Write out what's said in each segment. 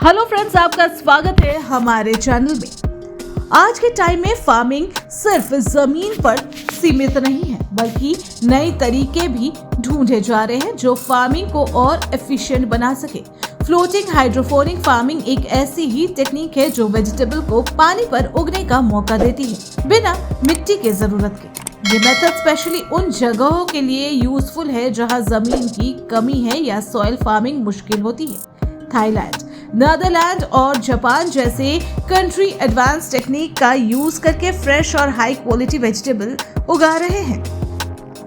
Hello friends, आपका स्वागत है हमारे चैनल में। आज के टाइम में फार्मिंग सिर्फ जमीन पर सीमित नहीं है, बल्कि नए तरीके भी ढूंढे जा रहे हैं जो फार्मिंग को और एफिशिएंट बना सके। फ्लोटिंग हाइड्रोपोनिक फार्मिंग एक ऐसी ही टेक्निक है जो वेजिटेबल को पानी पर उगने का मौका देती है, बिना मिट्टी की जरूरत के। ये मेथड स्पेशली उन जगहों के लिए यूजफुल है जहां जमीन की कमी है या सॉइल फार्मिंग मुश्किल होती है। थाईलैंड, नीदरलैंड और जापान जैसे कंट्री एडवांस टेक्निक का यूज करके फ्रेश और हाई क्वालिटी वेजिटेबल उगा रहे हैं,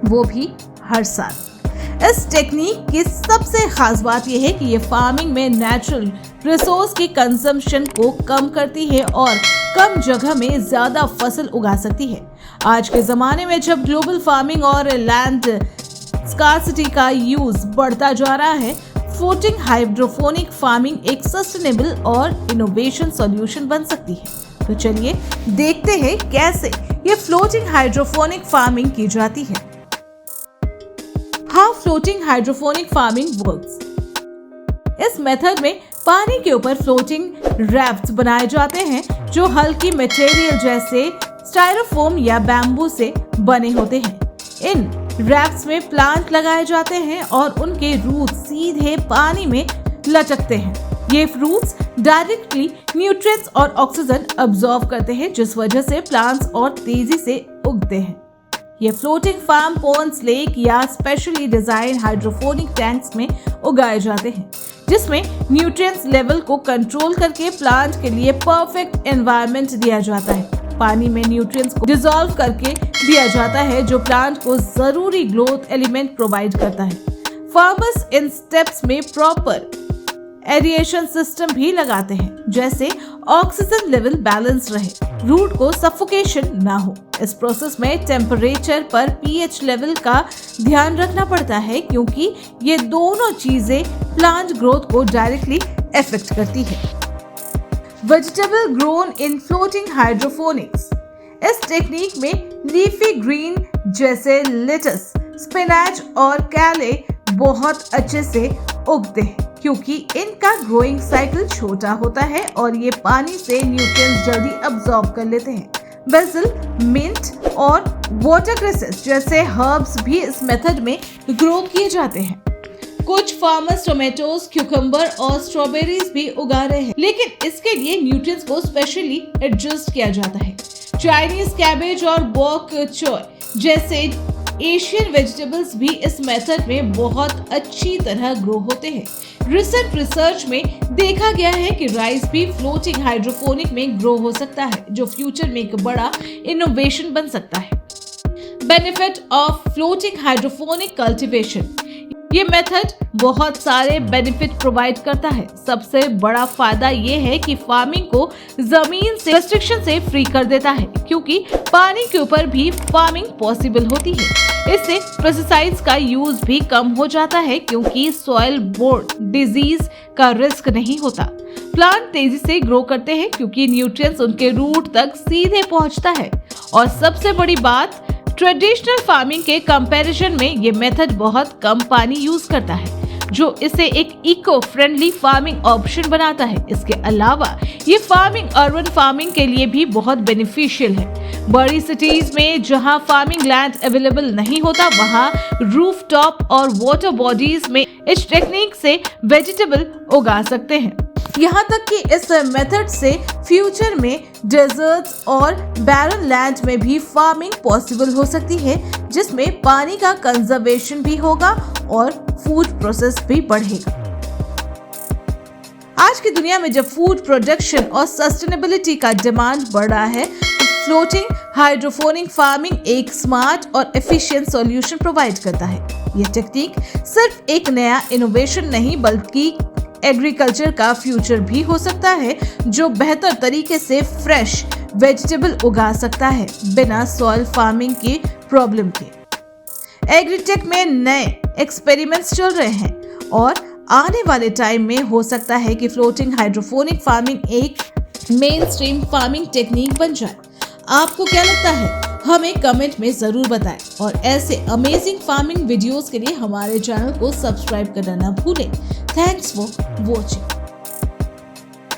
वो भी हर साल। इस टेक्निक की सबसे खास बात यह है कि ये फार्मिंग में नेचुरल रिसोर्स की कंजम्पशन को कम करती है और कम जगह में ज्यादा फसल उगा सकती है। आज के जमाने में जब ग्लोबल फार्मिंग और लैंड स्कार्सिटी का यूज बढ़ता जा रहा है, फ्लोटिंग हाइड्रोपोनिक फार्मिंग एक सस्टेनेबल और इनोवेशन सॉल्यूशन बन सकती है। तो चलिए देखते हैं कैसे ये फ्लोटिंग हाइड्रोपोनिक फार्मिंग की जाती है। How floating hydroponic farming works. इस मेथड में पानी के ऊपर फ्लोटिंग रैफ्ट्स बनाए जाते हैं जो हल्की मटेरियल जैसे स्टाइरोफोम या बैम्बू से बने होते हैं। इन रैफ्ट्स में प्लांट लगाए जाते हैं और उनके रूट सीधे पानी में लटकते हैं। ये रूट्स डायरेक्टली न्यूट्रिएंट्स और ऑक्सीजन अब्सॉर्ब करते हैं, जिस वजह से प्लांट्स और तेजी से उगते हैं। ये फ्लोटिंग फार्म पॉन्ड्स, लेक या स्पेशली डिजाइन हाइड्रोपोनिक टैंक्स में उगाए जाते हैं, जिसमें न्यूट्रिएंट्स लेवल को कंट्रोल करके प्लांट के लिए परफेक्ट एनवायरनमेंट दिया जाता है। पानी में न्यूट्रिएंट्स को डिसॉल्व करके दिया जाता है जो प्लांट को जरूरी ग्रोथ एलिमेंट प्रोवाइड करता है। फार्मर्स इन स्टेप्स में प्रॉपर एरिएशन सिस्टम भी लगाते हैं, जैसे ऑक्सीजन लेवल बैलेंस रहे, रूट को सफोकेशन ना हो। इस प्रोसेस में टेम्परेचर पर पीएच लेवल का ध्यान रखना पड़ता है, क्योंकि ये दोनों चीजें प्लांट ग्रोथ को डायरेक्टली अफेक्ट करती है। Vegetable grown in floating hydroponics. इस टेक्निक में लीफी ग्रीन जैसे लेटस, स्पिनच और कैले बहुत अच्छे से उगते हैं, क्योंकि इनका ग्रोइंग साइकिल छोटा होता है और ये पानी से न्यूट्रिएंट्स जल्दी अब्सॉर्ब कर लेते हैं। बेसिल, मिंट और वाटरक्रेसेस जैसे हर्ब्स भी इस मेथड में ग्रो किए जाते हैं। कुछ फार्मर्स टोमेटोज, क्यूकम्बर और स्ट्रॉबेरीज भी उगा रहे हैं, लेकिन इसके लिए न्यूट्रिएंट्स को स्पेशली एडजस्ट किया जाता है। चाइनीज कैबेज और बॉक चोय जैसे एशियन वेजिटेबल्स भी इस मेथड में बहुत अच्छी तरह ग्रो होते हैं। रिसेंट रिसर्च में देखा गया है कि राइस भी फ्लोटिंग हाइड्रोपोनिक में ग्रो हो सकता है, जो फ्यूचर में एक बड़ा इनोवेशन बन सकता है। Benefit of floating hydroponic cultivation. ये मेथड बहुत सारे बेनिफिट प्रोवाइड करता है। सबसे बड़ा फायदा ये है कि फार्मिंग को जमीन से रेस्ट्रिक्शन से फ्री कर देता है, क्योंकि पानी के ऊपर भी फार्मिंग पॉसिबल होती है। इससे पेस्टिसाइड्स का यूज भी कम हो जाता है, क्योंकि सॉइल बोर्न डिजीज का रिस्क नहीं होता। प्लांट तेजी से ग्रो करते हैं, क्योंकि न्यूट्रिएंट्स उनके रूट तक सीधे पहुंचता है। और सबसे बड़ी बात, ट्रेडिशनल फार्मिंग के कंपैरिजन में ये मेथड बहुत कम पानी यूज करता है, जो इसे एक इको फ्रेंडली फार्मिंग ऑप्शन बनाता है। इसके अलावा ये फार्मिंग अर्बन फार्मिंग के लिए भी बहुत बेनिफिशियल है। बड़ी सिटीज में जहां फार्मिंग लैंड अवेलेबल नहीं होता, वहां रूफटॉप और वाटर बॉडीज में इस टेक्निक से वेजिटेबल उगा सकते हैं। यहाँ तक कि इस मेथड से फ्यूचर में डेजर्ट्स और बैरन लैंड में भी फार्मिंग पॉसिबल हो सकती है, जिसमें पानी का कंजर्वेशन भी होगा और फूड प्रोसेस भी बढ़ेगा। आज की दुनिया में जब फूड प्रोडक्शन और सस्टेनेबिलिटी का डिमांड बढ़ रहा है, तो फ्लोटिंग हाइड्रोपोनिक फार्मिंग एक स्मार्ट और एफिशिएंट सॉल्यूशन प्रोवाइड करता है। यह टेक्निक सिर्फ एक नया इनोवेशन नहीं, बल्कि एग्रीकल्चर का फ्यूचर भी हो सकता है, जो बेहतर तरीके से फ्रेश वेजिटेबल उगा सकता है, बिना सॉइल फार्मिंग की प्रॉब्लम के। एग्रीटेक में नए एक्सपेरिमेंट्स चल रहे हैं और आने वाले टाइम में हो सकता है कि फ्लोटिंग हाइड्रोपोनिक फार्मिंग एक मेन स्ट्रीम फार्मिंग टेक्निक बन जाए। आपको क्या लगता है? हमें कमेंट में जरूर बताएं और ऐसे अमेजिंग फार्मिंग वीडियोस के लिए हमारे चैनल को सब्सक्राइब करना ना भूलें। Thanks for watching.